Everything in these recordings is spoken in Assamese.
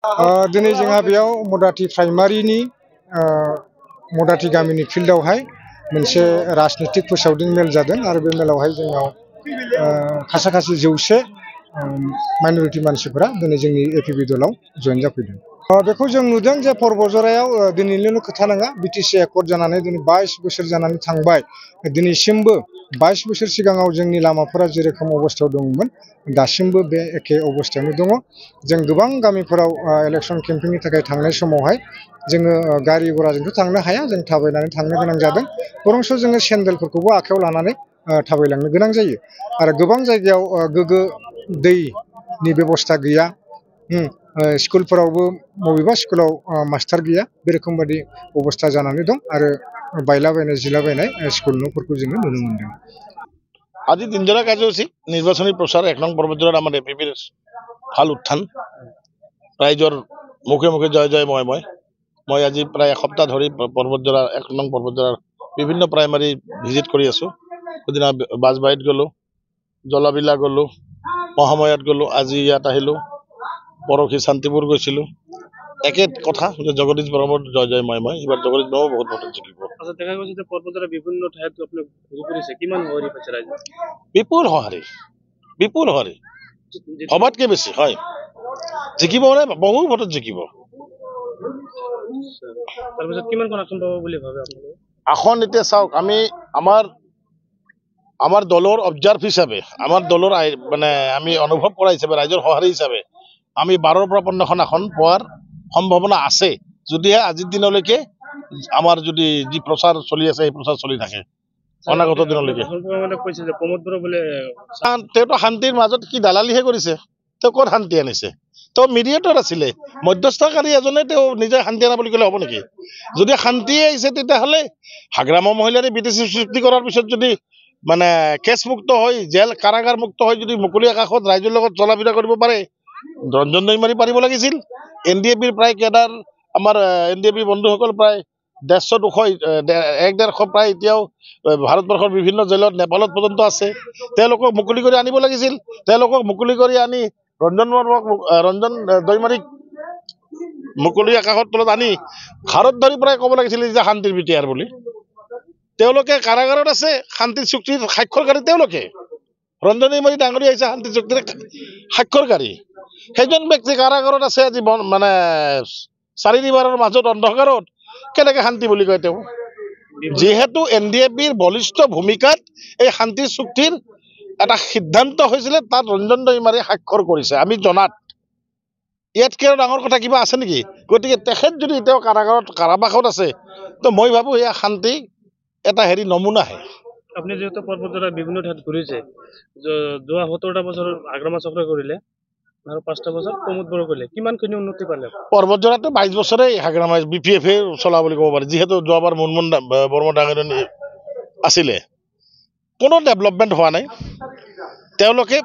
दिनै जोंहा बेयाव मदाथि प्राइमारिनि मदाथि गामिनि फिल्डआवहाय मोनसे राजनितिक फोसावदिं मेल जादों आरो बे मेलावहाय जोंनाव खासा-खासि 100 माइनरिटि मानसिफोरा दिनै जोंनि एपिबि दलाव जइन जाफैदों। बेखौ जों नुदों जे पर्बजरायाव दिनैनिल' खोथा नङा बिटिसि एकर्ड जानानै दिनै 22 बोसोर जानानै थांबाय। दिनैसिमबो 22 बोसोर सिगाङाव जोंनि लामाफोरा जेरोखम अबस्थायाव दंमोन दासिमबो बे एखे अबस्थायावनो दङ। जों गोबां गामिफोराव इलेक्सन केम्पेइननि थाखाय थांनाय समावहाय जोङो गारि घराजोंथ' थांनो हाया, जों थाबायनानै थांनो गोनां जादों। बरंस जोङो सेन्देलफोरखौबो आखायाव लानानै थाबायलांनो गोनां जायो आरो गोबां जायगायाव गोग्गो दैनि बेबस्था गैया। स्कुलफोरावबो बबेबा स्कुलाव मास्टार गैया, बे रोखोम बायदि अबस्था जानानै दं आरो बायलाबायनाय जिलाबायनाय स्कुल न'फोरखौ जोङो नुनो मोनदों। আজি দিনজোৰা কাৰ্যসূচী নিৰ্বাচনী প্ৰচাৰ 1 নং পৰ্বতজোৰাত আমাৰ এপিবিৰ ভাল উত্থান, ৰাইজৰ মুখে মুখে জয় জয় মই মই। মই আজি প্ৰায় এসপ্তাহ ধৰি পৰ্বতজোৰা 1 নং পৰ্বতজোৰাৰ বিভিন্ন প্ৰাইমাৰী ভিজিট কৰি আছো। সেইদিনা বাজবাৰীত গ'লো, জলাবিলা গ'লো, মহাময়াত গ'লো, আজি ইয়াত আহিলো, পৰহি শান্তিপুৰ গৈছিলো। একে কথা যে জগদীশ বৰ্মন জয় জয় মই মই। এইবাৰ জগদীশ বৰ্মন বহুত ভোটত জিকিব। আচ্ছা, দেখা গৈছে যে পৰ্বতজোৰা বিভিন্ন ঠাইত আপুনি ঘূৰি ফুৰিছে, কিমান সঁহাৰি পাইছে ৰাইজে? বিপুল সঁহাৰি, বিপুল সঁহাৰি, সবাতকে বেছি হয়। জিকিব মানে বহু ভোটত জিকিব। তাৰপিছত কিমানখন আসন পাব বুলি ভাবে আপোনালোকে? আসন এতিয়া চাওক, আমি আমাৰ দলৰ অবজাৰ্ভ হিচাপে, আমাৰ দলৰ মানে আমি অনুভৱ কৰা হিচাপে, ৰাইজৰ সঁহাৰি হিচাপে আমি 12ৰ পৰা 15খন আসন পোৱাৰ সম্ভাৱনা আছে, যদিহে আজিৰ দিনলৈকে আমাৰ যদি যি প্ৰচাৰ চলি আছে সেই প্ৰচাৰ চলি থাকে অনাগত দিনলৈকে। তেওঁতো শান্তিৰ মাজত কি দালালিহে কৰিছে, তেওঁ ক'ত শান্তি আনিছে? তেওঁ মিডিয়েটৰ আছিলে, মধ্যস্থকাৰী এজনে তেওঁ নিজে শান্তি আনা বুলি ক'লে হ'ব নেকি? যদি শান্তি আহিছে তেতিয়াহ'লে হাগ্ৰামা মহিলাৰে বিটিচি সৃষ্টি কৰাৰ পিছত যদি মানে কেছমুক্ত হৈ জেল কাৰাগাৰ মুক্ত হৈ যদি মুকলি আকাশত ৰাইজৰ লগত চলা ফিৰা কৰিব পাৰে, ৰঞ্জন দৈমাৰী পাৰিব লাগিছিল। NDAPৰ প্ৰায় কেডাৰ আমাৰ NDAP বন্ধুসকল প্ৰায় 150-200 প্ৰায় এতিয়াও ভাৰতবৰ্ষৰ বিভিন্ন জেলত নেপালত পৰ্যন্ত আছে। তেওঁলোকক মুকলি কৰি আনিব লাগিছিল। তেওঁলোকক মুকলি কৰি আনি ৰঞ্জন দৈমাৰীক মুকলি আকাশৰ তলত আনি ভাৰত ধৰি প্ৰায় ক'ব লাগিছিল যে শান্তিৰ বিটিয়াৰ বুলি। তেওঁলোকে কাৰাগাৰত আছে, শান্তিৰ চুক্তিৰ স্বাক্ষৰকাৰী তেওঁলোকে। ৰঞ্জন দৈমাৰী ডাঙৰীয়া হৈছে শান্তিৰ চুক্তিৰ স্বাক্ষৰকাৰী। সেইজন ব্যক্তি কাৰাগাৰত আছে আজি, মানে চাৰিদিবাৰৰ মাজত অন্ধকাৰত, কেনেকে শান্তি বুলি কয় তেওঁ? যিহেতু NDAPৰ বলিষ্ঠ ভূমিকাত এই শান্তিৰ চুক্তিৰ এটা সিদ্ধান্ত হৈছিলে, তাত ৰঞ্জন দৈমাৰীয়ে স্বাক্ষৰ কৰিছে আমি জনাত। ইয়াতকৈ আৰু ডাঙৰ কথা কিবা আছে নেকি? গতিকে তেখেত যদি তেওঁ কাৰাবাসত আছে, তো মই ভাবো এয়া শান্তি এটা নমুনাহে। আপুনি যিহেতু পৰ্বতজোৰা বিভিন্ন ঠাইত ঘূৰিছে, যোৱা 17টা বছৰ হাগ্ৰামা চক্ৰই কৰিলে আৰু 5টা বছৰ প্ৰমোদ বড়ো কৰিলে, কিমানখিনি উন্নতি পালে? পৰ্বতজোৰাটো 22 বছৰেই হাগ্ৰামা BPF-এ চলা বুলি ক'ব পাৰি। যিহেতু যোৱাবাৰ মুনমুন বৰ্মন ডাঙৰীয়া আছিলে, কোনো ডেভেলপমেণ্ট হোৱা নাই। তেওঁলোকে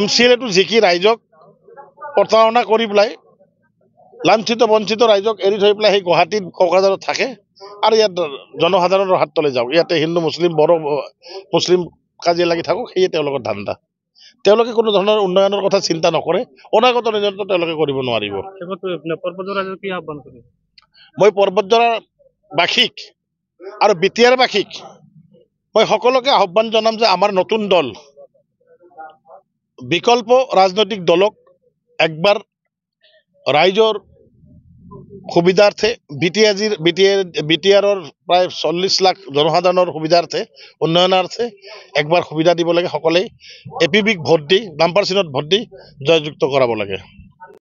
MCLA-টো জিকি ৰাইজক প্ৰতাৰণা কৰি পেলাই লাঞ্ছিত বঞ্চিত ৰাইজক এৰি থৈ পেলাই সেই গুৱাহাটীত কোকৰাঝাৰত থাকে আৰু ইয়াত জনসাধাৰণৰ হাত তলে যাওক, ইয়াতে হিন্দু মুছলিম বড়ো মুছলিম কাজিয়া লাগি থাকক, সেয়ে তেওঁলোকৰ ধান্দা। তেওঁলোকে কোনো ধৰণৰ উন্নয়নৰ কথা চিন্তা নকৰে, অনাগত দিনতো তেওঁলোকে কৰিব নোৱাৰিব। মই পৰ্বতজোৰাৰ বাসীক আৰু বিটিয়াৰ বাসীক মই সকলোকে আহ্বান জনাম যে আমাৰ নতুন দল, বিকল্প ৰাজনৈতিক দলক একবাৰ ৰাইজৰ সুবিধাৰ্থে বিটিআৰৰ প্ৰায় 40 লাখ জনসাধাৰণৰ সুবিধাৰ্থে উন্নয়নাৰ্থে একবাৰ সুবিধা দিব লাগে। সকলেই APBক ভোট দি নাম্বাৰ চিনত ভোট দি জয়যুক্ত কৰাব লাগে।